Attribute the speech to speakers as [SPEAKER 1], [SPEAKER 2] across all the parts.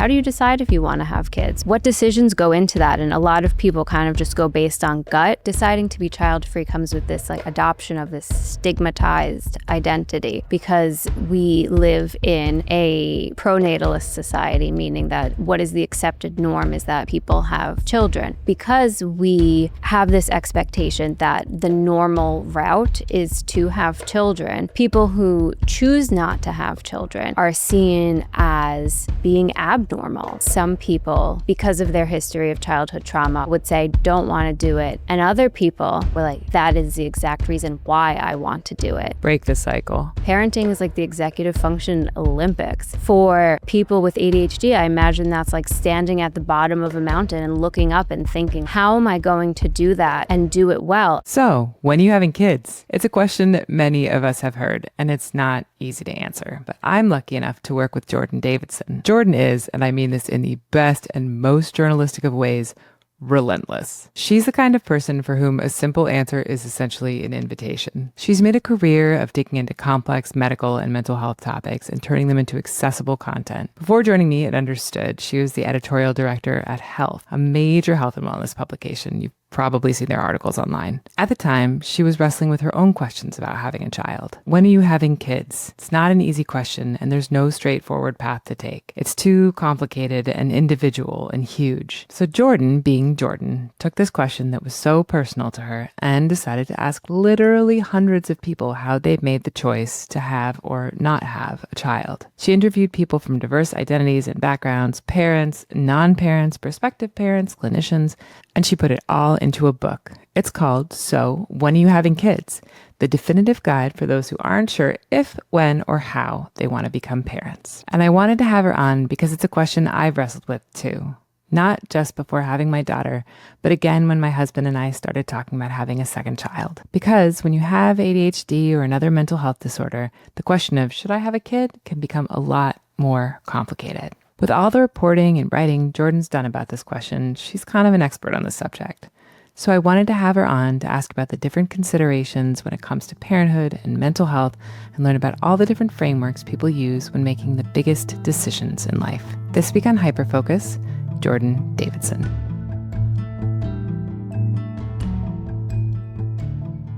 [SPEAKER 1] How do you decide if you want to have kids? What decisions go into that? And a lot of people kind of just go based on gut. Deciding to be child-free comes with this like adoption of this stigmatized identity because we live in a pronatalist society, meaning that what is the accepted norm is that people have children. Because we have this expectation that the normal route is to have children, people who choose not to have children are seen as being abnormal. Some people, because of their history of childhood trauma, would say, don't want to do it. And other people were like, that is the exact reason why I want to do it.
[SPEAKER 2] Break the cycle.
[SPEAKER 1] Parenting is like the executive function Olympics. For people with ADHD, I imagine that's like standing at the bottom of a mountain and looking up and thinking, how am I going to do that and do it well?
[SPEAKER 2] So, when are you having kids? It's a question that many of us have heard, and it's not easy to answer. But I'm lucky enough to work with Jordan Davidson. Jordan is, and I mean this in the best and most journalistic of ways, relentless. She's the kind of person for whom a simple answer is essentially an invitation. She's made a career of digging into complex medical and mental health topics and turning them into accessible content. Before joining me at Understood, she was the editorial director at Health, a major health and wellness publication. You've probably seen their articles online. At the time, she was wrestling with her own questions about having a child. When are you having kids? It's not an easy question, and there's no straightforward path to take. It's too complicated and individual and huge. So Jordan, being Jordan, took this question that was so personal to her and decided to ask literally hundreds of people how they've made the choice to have or not have a child. She interviewed people from diverse identities and backgrounds, parents, non-parents, prospective parents, clinicians, and she put it all into a book. It's called So When Are You Having Kids? The definitive guide for those who aren't sure if, when, or how they want to become parents. And I wanted to have her on because it's a question I've wrestled with too. Not just before having my daughter, but again when my husband and I started talking about having a second child. Because when you have ADHD or another mental health disorder, the question of should I have a kid can become a lot more complicated. With all the reporting and writing Jordan's done about this question, she's kind of an expert on the subject. So I wanted to have her on to ask about the different considerations when it comes to parenthood and mental health and learn about all the different frameworks people use when making the biggest decisions in life. This week on Hyperfocus, Jordan Davidson.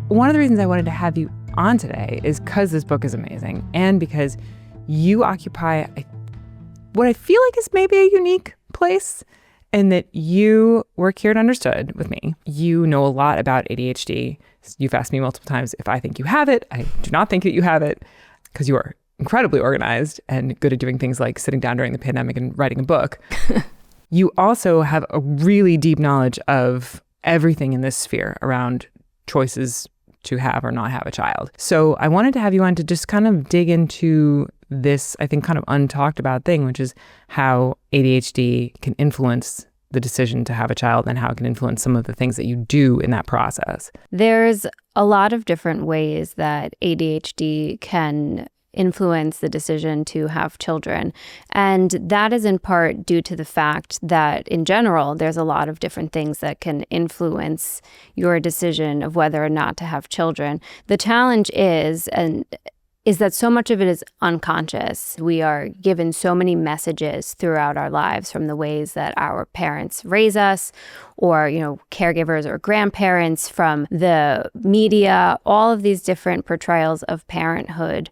[SPEAKER 2] One of the reasons I wanted to have you on today is because this book is amazing and because you occupy what I feel like is maybe a unique place in that you work here at Understood with me. You know a lot about ADHD. You've asked me multiple times if I think you have it. I do not think that you have it because you are incredibly organized and good at doing things like sitting down during the pandemic and writing a book. You also have a really deep knowledge of everything in this sphere around choices to have or not have a child. So I wanted to have you on to just kind of dig into this, I think, kind of untalked about thing, which is how ADHD can influence the decision to have a child and how it can influence some of the things that you do in that process.
[SPEAKER 1] There's a lot of different ways that ADHD can influence the decision to have children. And that is in part due to the fact that in general, there's a lot of different things that can influence your decision of whether or not to have children. The challenge is that so much of it is unconscious. We are given so many messages throughout our lives from the ways that our parents raise us or, caregivers or grandparents, from the media. All of these different portrayals of parenthood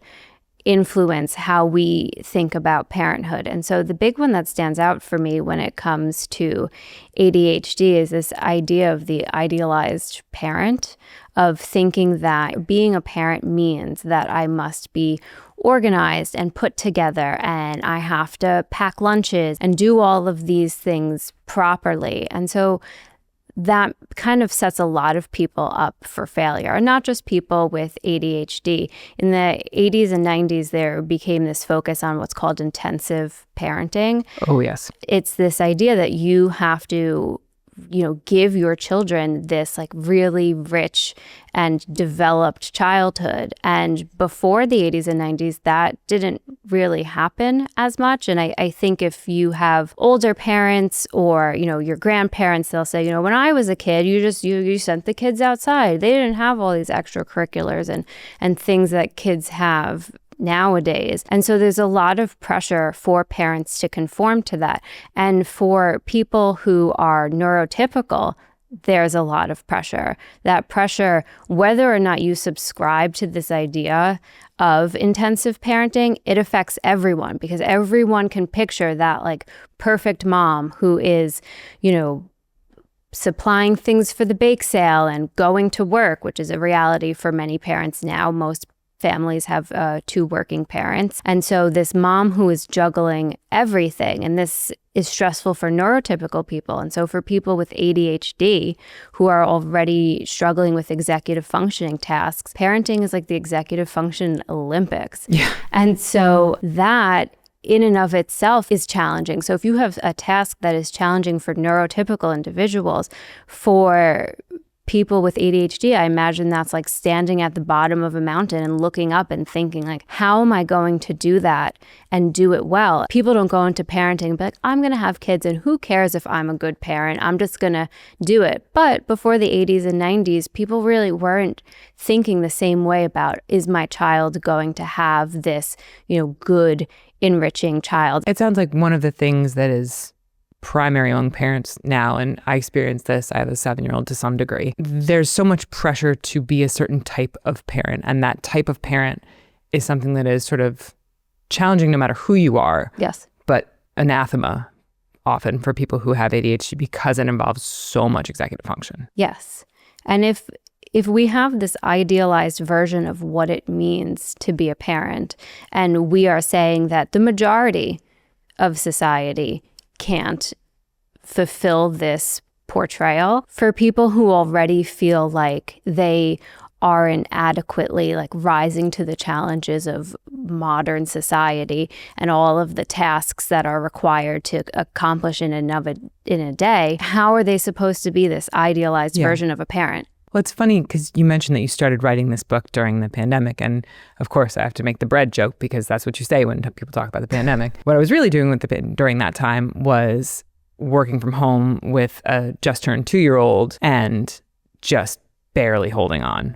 [SPEAKER 1] influence how we think about parenthood. And so the big one that stands out for me when it comes to ADHD is this idea of the idealized parent, of thinking that being a parent means that I must be organized and put together and I have to pack lunches and do all of these things properly. And so that kind of sets a lot of people up for failure, and not just people with ADHD. In the 80s and 90s, there became this focus on what's called intensive parenting.
[SPEAKER 2] Oh, yes.
[SPEAKER 1] It's this idea that you have to, give your children this like really rich and developed childhood. And before the 80s and 90s, that didn't really happen as much. And I think if you have older parents or, your grandparents, they'll say, when I was a kid, you sent the kids outside. They didn't have all these extracurriculars and things that kids have nowadays. And so there's a lot of pressure for parents to conform to that. And for people who are neurotypical, there's a lot of pressure. That pressure, whether or not you subscribe to this idea of intensive parenting, it affects everyone, because everyone can picture that like perfect mom who is, supplying things for the bake sale and going to work, which is a reality for many parents now. Most families have 2 working parents. And so this mom who is juggling everything, and this is stressful for neurotypical people. And so for people with ADHD who are already struggling with executive functioning tasks, parenting is like the executive function Olympics.
[SPEAKER 2] Yeah.
[SPEAKER 1] And so that in and of itself is challenging. So if you have a task that is challenging for neurotypical individuals, for people with ADHD, I imagine that's like standing at the bottom of a mountain and looking up and thinking like, how am I going to do that and do it well? People don't go into parenting and be like, I'm going to have kids and who cares if I'm a good parent? I'm just going to do it. But before the 80s and 90s, people really weren't thinking the same way about, is my child going to have this, good, enriching child?
[SPEAKER 2] It sounds like one of the things that is primary among parents now, and I experience this, I have a 7-year-old to some degree, there's so much pressure to be a certain type of parent, and that type of parent is something that is sort of challenging no matter who you are.
[SPEAKER 1] Yes.
[SPEAKER 2] But anathema often for people who have ADHD because it involves so much executive function.
[SPEAKER 1] Yes. And if we have this idealized version of what it means to be a parent, and we are saying that the majority of society can't fulfill this portrayal, for people who already feel like they aren't adequately like rising to the challenges of modern society and all of the tasks that are required to accomplish in a day, how are they supposed to be this idealized version of a parent?
[SPEAKER 2] Well, it's funny because you mentioned that you started writing this book during the pandemic. And of course, I have to make the bread joke because that's what you say when people talk about the pandemic. What I was really doing during that time was working from home with a just turned 2-year-old and just barely holding on.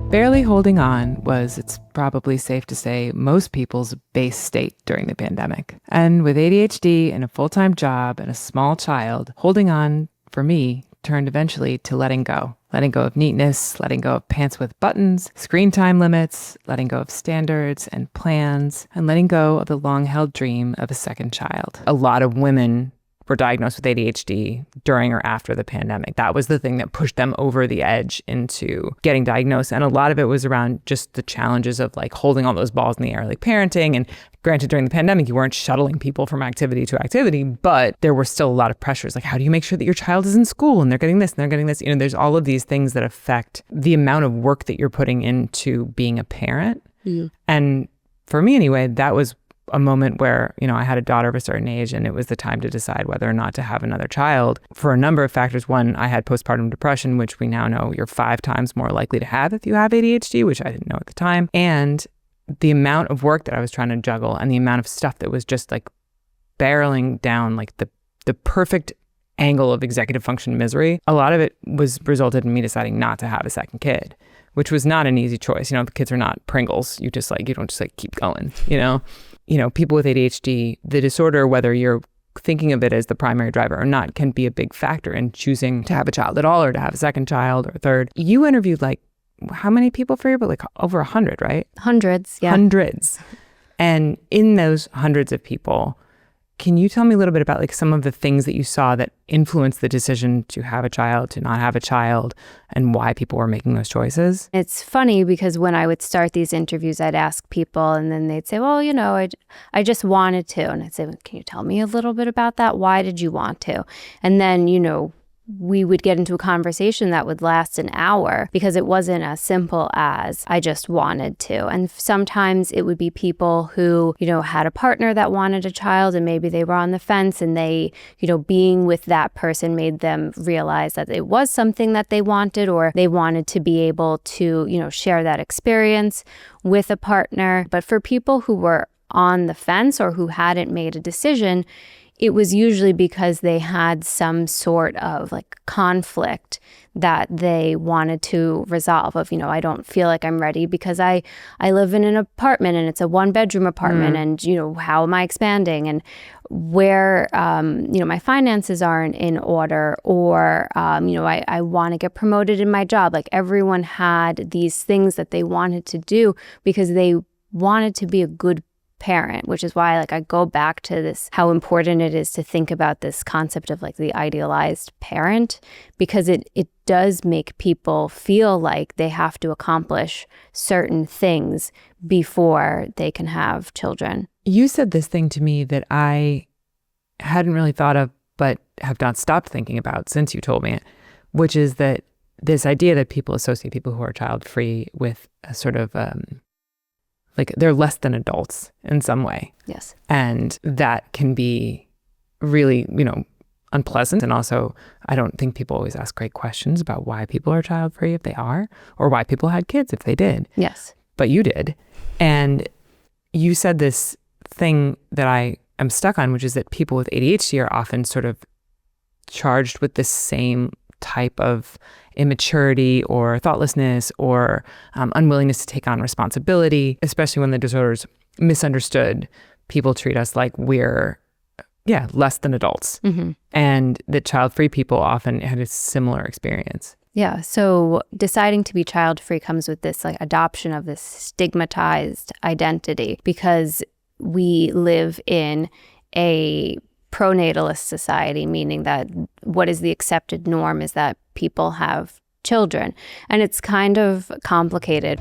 [SPEAKER 2] Barely holding on was, it's probably safe to say, most people's base state during the pandemic. And with ADHD and a full-time job and a small child, holding on, for me, turned eventually to letting go of neatness, letting go of pants with buttons, screen time limits, letting go of standards and plans, and letting go of the long-held dream of a second child. A lot of women were diagnosed with ADHD during or after the pandemic. That was the thing that pushed them over the edge into getting diagnosed. And a lot of it was around just the challenges of like holding all those balls in the air, like parenting. And granted, during the pandemic, you weren't shuttling people from activity to activity, but there were still a lot of pressures. Like, how do you make sure that your child is in school and they're getting this and they're getting this? There's all of these things that affect the amount of work that you're putting into being a parent. Mm. And for me anyway, that was a moment where, I had a daughter of a certain age and it was the time to decide whether or not to have another child for a number of factors. One, I had postpartum depression, which we now know you're 5 times more likely to have if you have ADHD, which I didn't know at the time. And the amount of work that I was trying to juggle and the amount of stuff that was just like barreling down like the perfect angle of executive function misery, a lot of it resulted in me deciding not to have a second kid, which was not an easy choice. The kids are not Pringles. You don't just keep going, people with ADHD, the disorder, whether you're thinking of it as the primary driver or not, can be a big factor in choosing to have a child at all or to have a second child or a third. You interviewed like how many people for your book? Like over 100, right?
[SPEAKER 1] Hundreds, yeah.
[SPEAKER 2] Hundreds. And in those hundreds of people, can you tell me a little bit about like some of the things that you saw that influenced the decision to have a child, to not have a child, and why people were making those choices?
[SPEAKER 1] It's funny because when I would start these interviews, I'd ask people and then they'd say, well, I just wanted to. And I'd say, well, can you tell me a little bit about that? Why did you want to? And then, we would get into a conversation that would last an hour because it wasn't as simple as I just wanted to. And sometimes it would be people who, had a partner that wanted a child and maybe they were on the fence and they, being with that person made them realize that it was something that they wanted, or they wanted to be able to, share that experience with a partner. But for people who were on the fence or who hadn't made a decision, it was usually because they had some sort of like conflict that they wanted to resolve of, I don't feel like I'm ready because I live in an apartment and it's a 1-bedroom apartment and, how am I expanding and where, my finances aren't in order or, I want to get promoted in my job. Like everyone had these things that they wanted to do because they wanted to be a good parent, which is why I go back to this, how important it is to think about this concept of the idealized parent, because it does make people feel like they have to accomplish certain things before they can have children.
[SPEAKER 2] You said this thing to me that I hadn't really thought of, but have not stopped thinking about since you told me it, which is that this idea that people associate people who are child-free with a sort of they're less than adults in some way.
[SPEAKER 1] Yes.
[SPEAKER 2] And that can be really, unpleasant. And also, I don't think people always ask great questions about why people are child-free if they are, or why people had kids if they did.
[SPEAKER 1] Yes.
[SPEAKER 2] But you did. And you said this thing that I am stuck on, which is that people with ADHD are often sort of charged with the same type of immaturity or thoughtlessness or unwillingness to take on responsibility, especially when the disorder's misunderstood. People treat us like we're, less than adults. Mm-hmm. And that child-free people often had a similar experience.
[SPEAKER 1] Yeah. So deciding to be child-free comes with this adoption of this stigmatized identity because we live in a pronatalist society, meaning that what is the accepted norm is that people have children. And it's kind of complicated.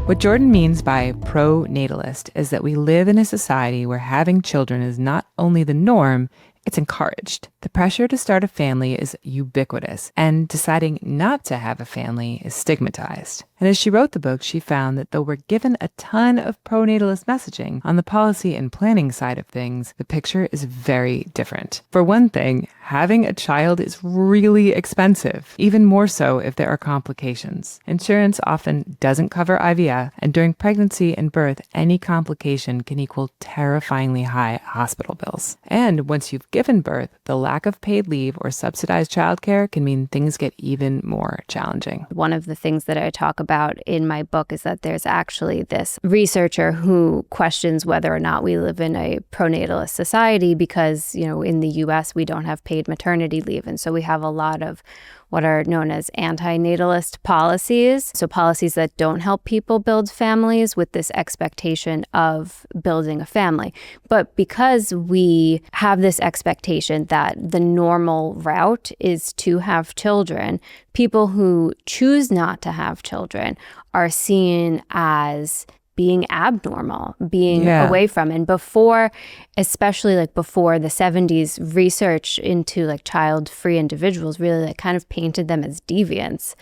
[SPEAKER 2] What Jordan means by pro-natalist is that we live in a society where having children is not only the norm, it's encouraged. The pressure to start a family is ubiquitous, and deciding not to have a family is stigmatized. And as she wrote the book, she found that though we're given a ton of pro-natalist messaging, on the policy and planning side of things, the picture is very different. For one thing, having a child is really expensive, even more so if there are complications. Insurance often doesn't cover IVF, and during pregnancy and birth, any complication can equal terrifyingly high hospital bills. And once you've given birth, the lack of paid leave or subsidized childcare can mean things get even more challenging.
[SPEAKER 1] One of the things that I talk about in my book is that there's actually this researcher who questions whether or not we live in a pronatalist society because, in the US, we don't have paid maternity leave. And so we have a lot of what are known as anti-natalist policies. So policies that don't help people build families with this expectation of building a family. But because we have this expectation that the normal route is to have children, people who choose not to have children are seen as being abnormal, being away from. And before, especially before the 70s, research into child-free individuals really kind of painted them as deviants.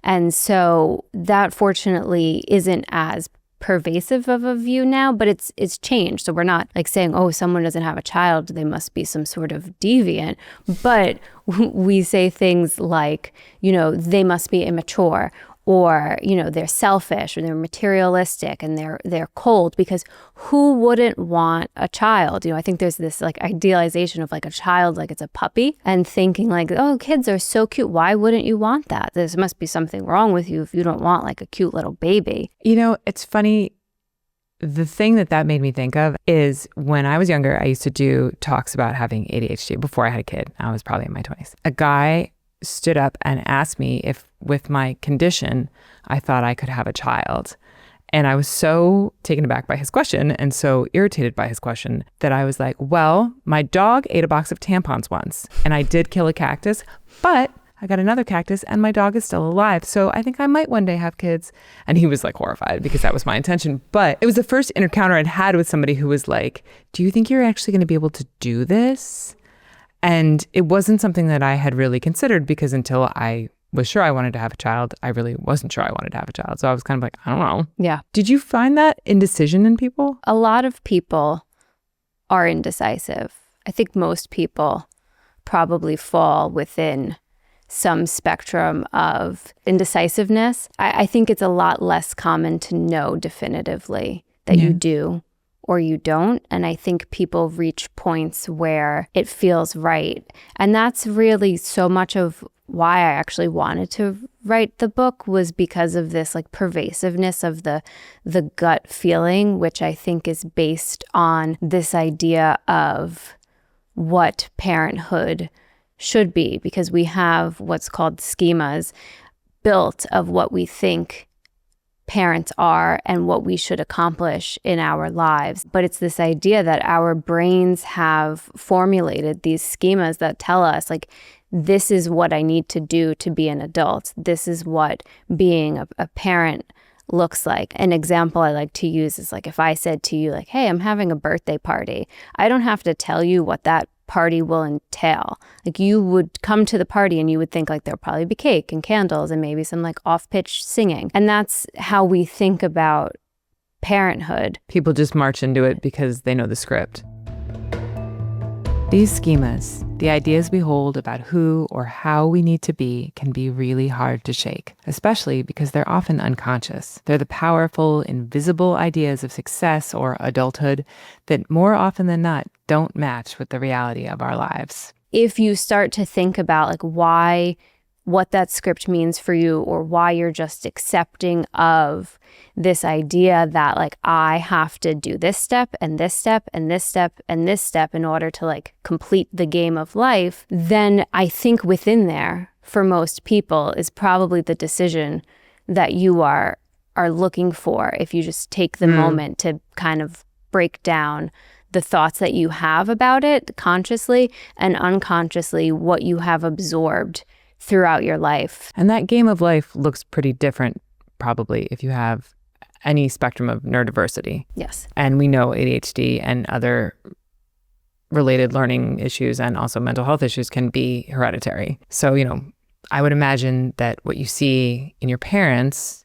[SPEAKER 1] And so that fortunately isn't as pervasive of a view now, but it's changed. So we're not saying, oh, someone doesn't have a child, they must be some sort of deviant. But we say things like, they must be immature, or, they're selfish or they're materialistic and they're cold, because who wouldn't want a child? I think there's this idealization of a child, it's a puppy, and thinking oh, kids are so cute. Why wouldn't you want that? There must be something wrong with you if you don't want a cute little baby.
[SPEAKER 2] It's funny. The thing that made me think of is when I was younger, I used to do talks about having ADHD before I had a kid. I was probably in my 20s. A guy stood up and asked me if with my condition, I thought I could have a child. And I was so taken aback by his question and so irritated by his question that I was like, well, my dog ate a box of tampons once and I did kill a cactus, but I got another cactus and my dog is still alive. So I think I might one day have kids. And he was horrified because that was my intention. But it was the first encounter I'd had with somebody who was like, do you think you're actually going to be able to do this? And it wasn't something that I had really considered because until I was sure I wanted to have a child, I really wasn't sure I wanted to have a child. So I was kind of I don't know.
[SPEAKER 1] Yeah.
[SPEAKER 2] Did you find that indecision in people?
[SPEAKER 1] A lot of people are indecisive. I think most people probably fall within some spectrum of indecisiveness. I think it's a lot less common to know definitively that you do or you don't. And I think people reach points where it feels right. And that's really so much of why I actually wanted to write the book, was because of this like pervasiveness of the gut feeling, which I think is based on this idea of what parenthood should be, because we have what's called schemas built of what we think parents are and what we should accomplish in our lives. But it's this idea that our brains have formulated these schemas that tell us, like, this is what I need to do to be an adult. This is what being a parent looks like. An example I like to use is like, if I said to you, like, hey, I'm having a birthday party, I don't have to tell you what that party will entail. Like, you would come to the party and you would think like there'll probably be cake and candles and maybe some like off-pitch singing. And that's how we think about parenthood.
[SPEAKER 2] People just march into it because they know the script. These schemas, the ideas we hold about who or how we need to be, can be really hard to shake, especially because they're often unconscious. They're the powerful, invisible ideas of success or adulthood that more often than not don't match with the reality of our lives.
[SPEAKER 1] If you start to think about like what that script means for you, or why you're just accepting of this idea that like I have to do this step and this step and this step and this step in order to like complete the game of life, then I think within there for most people is probably the decision that you are looking for, if you just take the moment to kind of break down the thoughts that you have about it consciously and unconsciously, what you have absorbed throughout your life.
[SPEAKER 2] And that game of life looks pretty different probably if you have any spectrum of neurodiversity.
[SPEAKER 1] Yes.
[SPEAKER 2] And we know ADHD and other related learning issues and also mental health issues can be hereditary. So, you know, I would imagine that what you see in your parents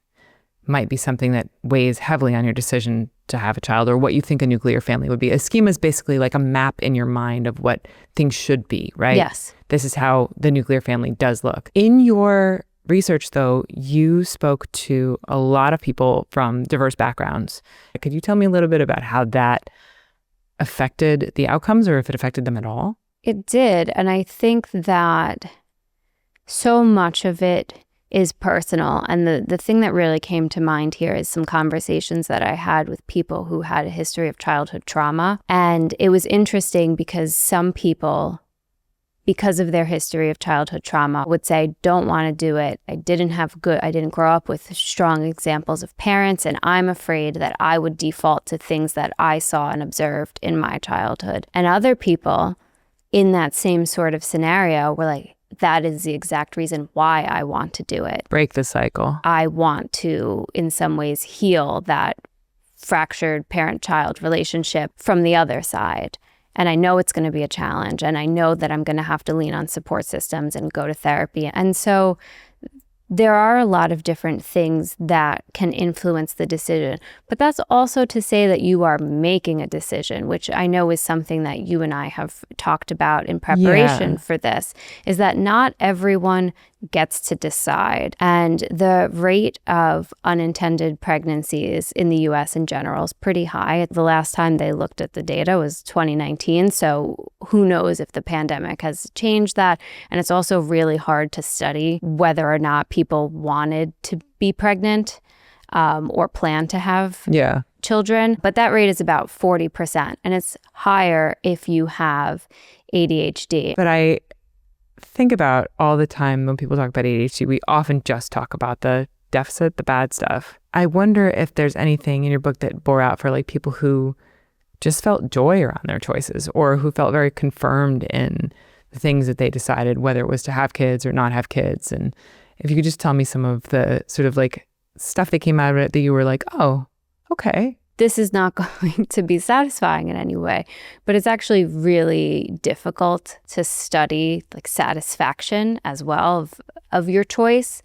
[SPEAKER 2] might be something that weighs heavily on your decision to have a child, or what you think a nuclear family would be. A schema is basically like a map in your mind of what things should be, right?
[SPEAKER 1] Yes.
[SPEAKER 2] This is how the nuclear family does look. In your research, though, you spoke to a lot of people from diverse backgrounds. Could you tell me a little bit about how that affected the outcomes, or if it affected them at all?
[SPEAKER 1] It did. And I think that so much of it is personal. And the thing that really came to mind here is some conversations that I had with people who had a history of childhood trauma. And it was interesting because some people, because of their history of childhood trauma, would say, don't want to do it. I didn't grow up with strong examples of parents, and I'm afraid that I would default to things that I saw and observed in my childhood. And other people in that same sort of scenario were like, that is the exact reason why I want to do it.
[SPEAKER 2] Break the cycle.
[SPEAKER 1] I want to, in some ways, heal that fractured parent-child relationship from the other side. And I know it's going to be a challenge, and I know that I'm going to have to lean on support systems and go to therapy. And so there are a lot of different things that can influence the decision. But that's also to say that you are making a decision, which I know is something that you and I have talked about in preparation for this, is that not everyone gets to decide. And the rate of unintended pregnancies in the US in general is pretty high. The last time they looked at the data was 2019. So who knows if the pandemic has changed that. And it's also really hard to study whether or not people wanted to be pregnant or plan to have children. But that rate is about 40%. And it's higher if you have ADHD.
[SPEAKER 2] But I think about all the time when people talk about ADHD, we often just talk about the deficit, the bad stuff. I wonder if there's anything in your book that bore out for like people who just felt joy around their choices, or who felt very confirmed in the things that they decided, whether it was to have kids or not have kids. And if you could just tell me some of the sort of like stuff that came out of it that you were like, oh, okay.
[SPEAKER 1] This is not going to be satisfying in any way, but it's actually really difficult to study like satisfaction as well of your choice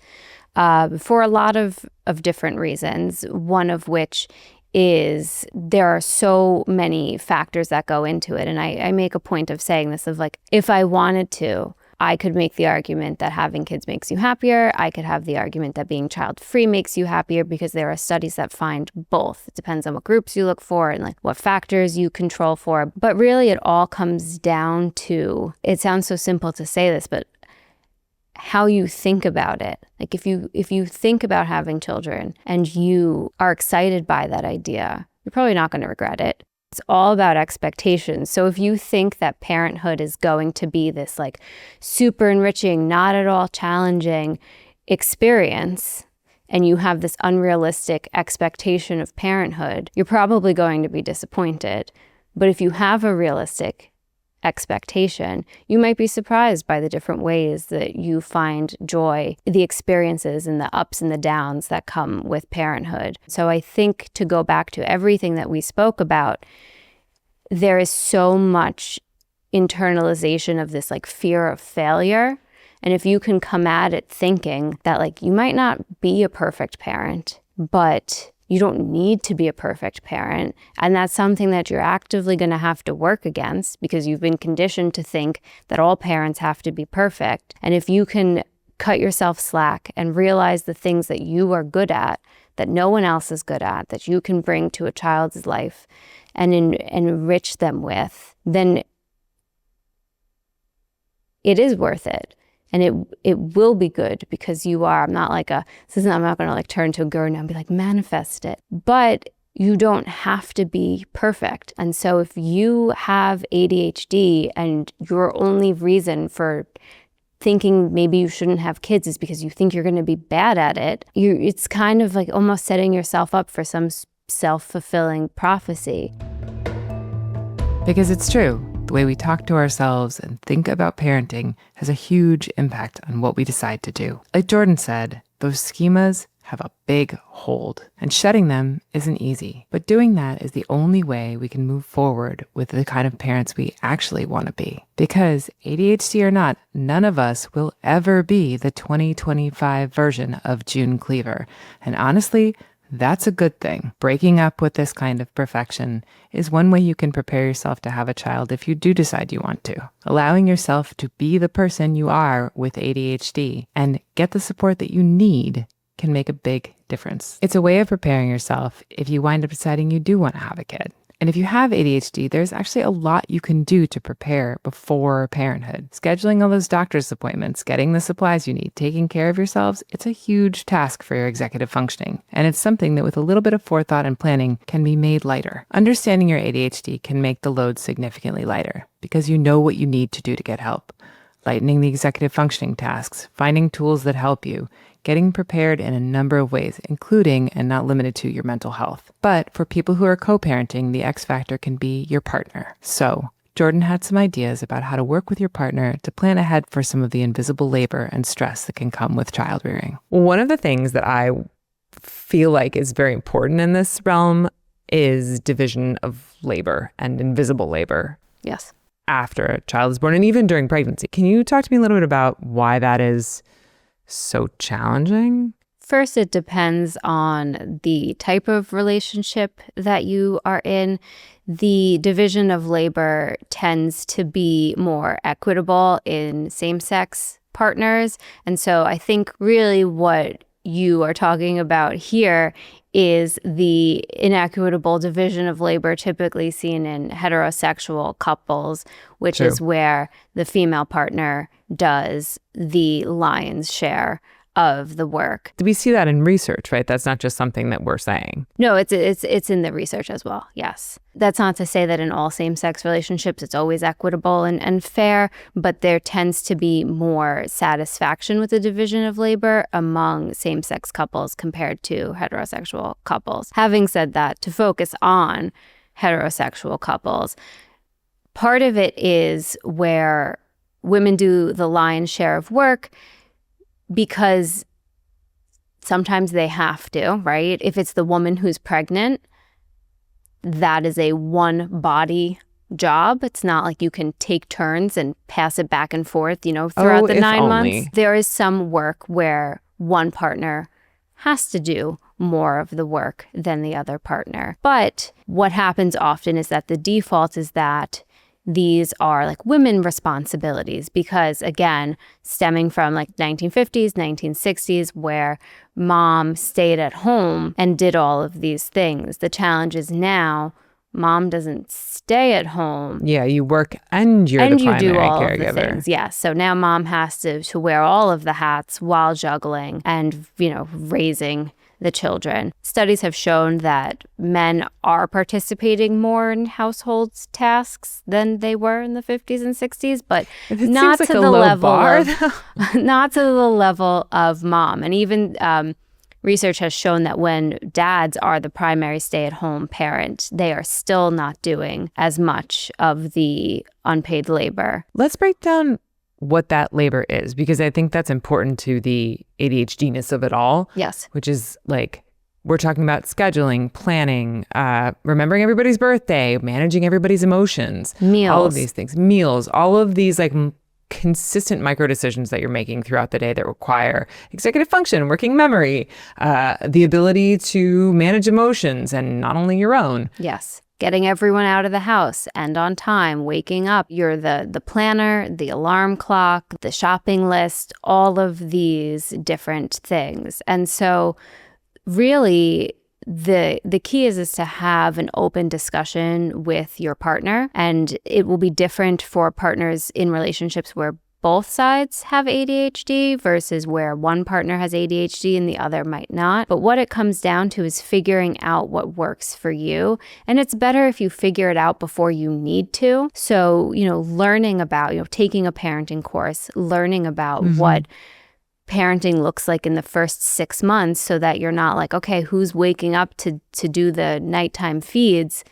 [SPEAKER 1] for a lot of different reasons. One of which is there are so many factors that go into it. And I make a point of saying this, of like, if I wanted to, I could make the argument that having kids makes you happier. I could have the argument that being child-free makes you happier, because there are studies that find both. It depends on what groups you look for and like what factors you control for. But really it all comes down to, it sounds so simple to say this, but how you think about it. Like if you think about having children and you are excited by that idea, you're probably not going to regret it. It's all about expectations. So if you think that parenthood is going to be this like super enriching, not at all challenging experience, and you have this unrealistic expectation of parenthood, you're probably going to be disappointed. But if you have a realistic expectation, you might be surprised by the different ways that you find joy, the experiences and the ups and the downs that come with parenthood. So I think, to go back to everything that we spoke about, there is so much internalization of this like fear of failure. And if you can come at it thinking that like you might not be a perfect parent, but you don't need to be a perfect parent, and that's something that you're actively going to have to work against because you've been conditioned to think that all parents have to be perfect. And if you can cut yourself slack and realize the things that you are good at, that no one else is good at, that you can bring to a child's life and enrich them with, then it is worth it. And it will be good because you are. I'm not going to like turn to a guru and be like, manifest it. But you don't have to be perfect. And so if you have ADHD and your only reason for thinking maybe you shouldn't have kids is because you think you're going to be bad at it, it's kind of like almost setting yourself up for some self-fulfilling prophecy.
[SPEAKER 2] Because it's true. The way we talk to ourselves and think about parenting has a huge impact on what we decide to do. Like Jordan said, those schemas have a big hold, and shedding them isn't easy. But doing that is the only way we can move forward with the kind of parents we actually want to be. Because ADHD or not, none of us will ever be the 2025 version of June Cleaver. And honestly, that's a good thing. Breaking up with this kind of perfection is one way you can prepare yourself to have a child if you do decide you want to. Allowing yourself to be the person you are with ADHD and get the support that you need can make a big difference. It's a way of preparing yourself if you wind up deciding you do want to have a kid. And if you have ADHD, there's actually a lot you can do to prepare before parenthood. Scheduling all those doctor's appointments, getting the supplies you need, taking care of yourselves, it's a huge task for your executive functioning. And it's something that with a little bit of forethought and planning can be made lighter. Understanding your ADHD can make the load significantly lighter because you know what you need to do to get help. Lightening the executive functioning tasks, finding tools that help you, getting prepared in a number of ways, including and not limited to your mental health. But for people who are co-parenting, the X factor can be your partner. So Jordan had some ideas about how to work with your partner to plan ahead for some of the invisible labor and stress that can come with child rearing.
[SPEAKER 3] One of the things that I feel like is very important in this realm is division of labor and invisible labor.
[SPEAKER 1] Yes.
[SPEAKER 3] After a child is born and even during pregnancy. Can you talk to me a little bit about why that is so challenging?
[SPEAKER 1] First, it depends on the type of relationship that you are in. The division of labor tends to be more equitable in same-sex partners. And so I think really what you are talking about here is the inequitable division of labor typically seen in heterosexual couples, which
[SPEAKER 3] True.
[SPEAKER 1] is where the female partner does the lion's share of the work.
[SPEAKER 3] We see that in research, right? That's not just something that we're saying.
[SPEAKER 1] No, it's in the research as well, yes. That's not to say that in all same-sex relationships it's always equitable and fair, but there tends to be more satisfaction with the division of labor among same-sex couples compared to heterosexual couples. Having said that, to focus on heterosexual couples, part of it is where women do the lion's share of work because sometimes they have to, right? If it's the woman who's pregnant, that is a one body job. It's not like you can take turns and pass it back and forth, throughout the 9 months. There is some work where one partner has to do more of the work than the other partner. But what happens often is that the default is that these are like women responsibilities because, again, stemming from like 1950s, 1960s, where mom stayed at home and did all of these things. The challenge is now mom doesn't stay at home.
[SPEAKER 3] Yeah, you work and you're the primary
[SPEAKER 1] do all
[SPEAKER 3] caregiver.
[SPEAKER 1] of the things. Yes. So now mom has to wear all of the hats while juggling and, raising the children. Studies have shown that men are participating more in household tasks than they were in the 50s and 60s, but not to the level not to the level of mom. And even research has shown that when dads are the primary stay-at-home parent, they are still not doing as much of the unpaid labor.
[SPEAKER 3] Let's break down what that labor is, because I think that's important to the ADHD-ness of it all.
[SPEAKER 1] Yes.
[SPEAKER 3] Which is like, we're talking about scheduling, planning, remembering everybody's birthday, managing everybody's emotions.
[SPEAKER 1] Meals.
[SPEAKER 3] All of these things. Meals. All of these like consistent micro decisions that you're making throughout the day that require executive function, working memory, the ability to manage emotions and not only your own.
[SPEAKER 1] Yes. Getting everyone out of the house and on time, waking up. You're the planner, the alarm clock, the shopping list, all of these different things. And so really the key is to have an open discussion with your partner, and it will be different for partners in relationships where both sides have ADHD versus where one partner has ADHD and the other might not. But what it comes down to is figuring out what works for you. And it's better if you figure it out before you need to. So, learning about, taking a parenting course, learning about what parenting looks like in the first 6 months so that you're not like, okay, who's waking up to do the nighttime feeds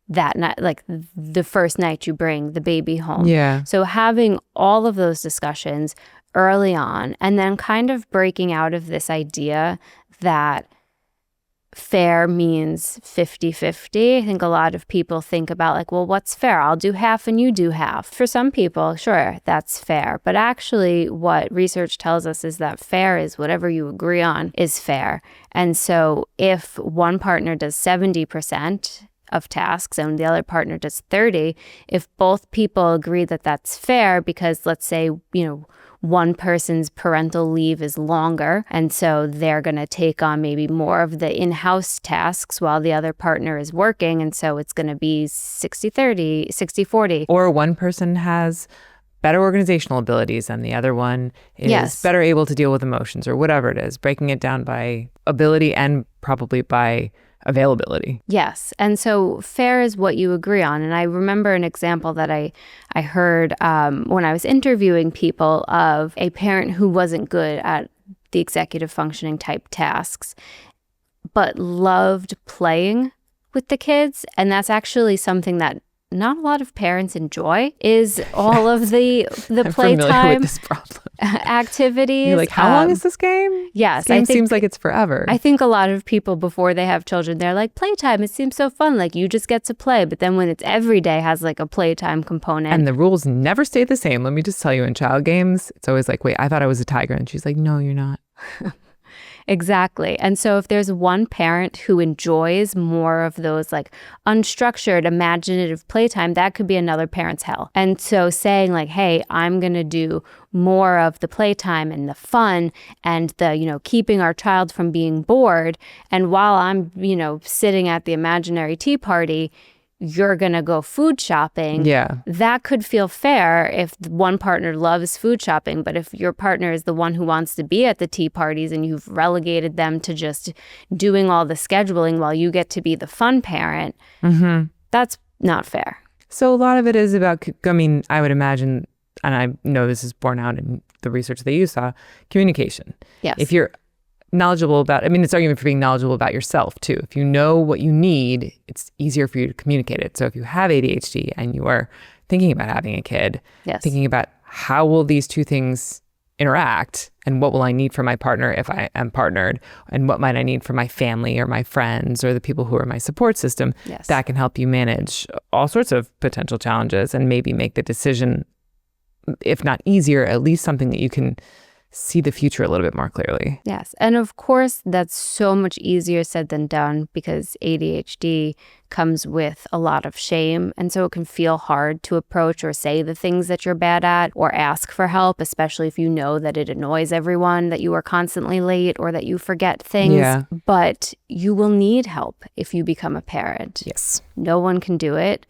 [SPEAKER 1] that night, like the first night you bring the baby home.
[SPEAKER 3] Yeah.
[SPEAKER 1] So having all of those discussions early on and then kind of breaking out of this idea that fair means 50-50. I think a lot of people think about like, well, what's fair? I'll do half and you do half. For some people, sure, that's fair. But actually what research tells us is that fair is whatever you agree on is fair. And so if one partner does 70% of tasks and the other partner does 30, if both people agree that that's fair because let's say, one person's parental leave is longer and so they're going to take on maybe more of the in-house tasks while the other partner is working, and so it's going to be 60-30, 60-40.
[SPEAKER 3] Or one person has better organizational abilities and the other one is better able to deal with emotions or whatever it is, breaking it down by ability and probably by availability.
[SPEAKER 1] Yes. And so fair is what you agree on. And I remember an example that I heard when I was interviewing people of a parent who wasn't good at the executive functioning type tasks, but loved playing with the kids. And that's actually something that not a lot of parents enjoy, is all of the playtime activities.
[SPEAKER 3] You're like, how long is this game?
[SPEAKER 1] Yes.
[SPEAKER 3] This game seems like it's forever.
[SPEAKER 1] I think a lot of people before they have children, they're like, playtime, it seems so fun. Like you just get to play. But then when it's every day has like a playtime component.
[SPEAKER 3] And the rules never stay the same. Let me just tell you, in child games, it's always like, wait, I thought I was a tiger. And she's like, no, you're not.
[SPEAKER 1] Exactly. And so if there's one parent who enjoys more of those like unstructured, imaginative playtime, that could be another parent's hell. And so saying like, hey, I'm going to do more of the playtime and the fun and the, keeping our child from being bored. And while I'm, sitting at the imaginary tea party, you're going to go food shopping.
[SPEAKER 3] Yeah.
[SPEAKER 1] That could feel fair if one partner loves food shopping. But if your partner is the one who wants to be at the tea parties and you've relegated them to just doing all the scheduling while you get to be the fun parent, that's not fair.
[SPEAKER 3] So a lot of it is about, I would imagine, and I know this is borne out in the research that you saw, communication.
[SPEAKER 1] Yes.
[SPEAKER 3] If you're knowledgeable about, it's argument for being knowledgeable about yourself too. If you know what you need, it's easier for you to communicate it. So if you have ADHD and you are thinking about having a kid, thinking about how will these two things interact and what will I need from my partner if I am partnered, and what might I need from my family or my friends or the people who are my support system, that can help you manage all sorts of potential challenges and maybe make the decision, if not easier, at least something that you can see the future a little bit more clearly.
[SPEAKER 1] Yes. And of course, that's so much easier said than done because ADHD comes with a lot of shame. And so it can feel hard to approach or say the things that you're bad at or ask for help, especially if you know that it annoys everyone that you are constantly late or that you forget things.
[SPEAKER 3] Yeah.
[SPEAKER 1] But you will need help if you become a parent.
[SPEAKER 3] Yes.
[SPEAKER 1] No one can do it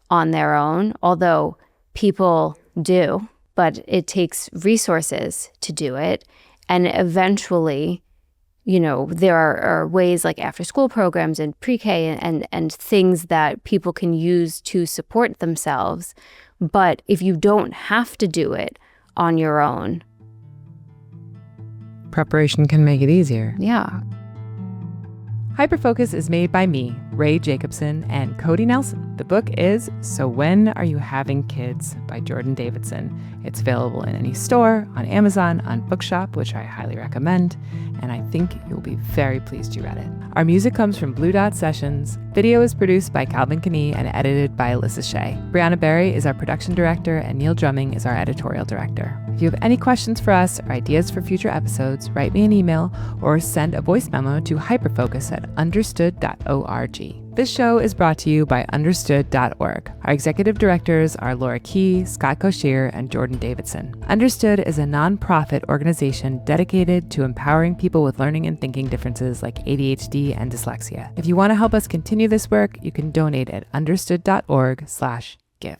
[SPEAKER 1] on their own, although people do. But it takes resources to do it. And eventually, there are ways like after school programs and pre-K and things that people can use to support themselves. But if you don't have to do it on your own,
[SPEAKER 3] preparation can make it easier.
[SPEAKER 1] Yeah.
[SPEAKER 2] Hyperfocus is made by me, Rae Jacobson, and Cody Nelson. The book is So When Are You Having Kids by Jordan Davidson. It's available in any store, on Amazon, on Bookshop, which I highly recommend, and I think you'll be very pleased you read it. Our music comes from Blue Dot Sessions. Video is produced by Calvin Kinney and edited by Alyssa Shea. Brianna Berry is our production director, and Neil Drumming is our editorial director. If you have any questions for us or ideas for future episodes, write me an email or send a voice memo to hyperfocus@understood.org. This show is brought to you by understood.org. Our executive directors are Laura Key, Scott Koshier, and Jordan Davidson. Understood is a nonprofit organization dedicated to empowering people with learning and thinking differences like ADHD and dyslexia. If you want to help us continue this work, you can donate at understood.org/give.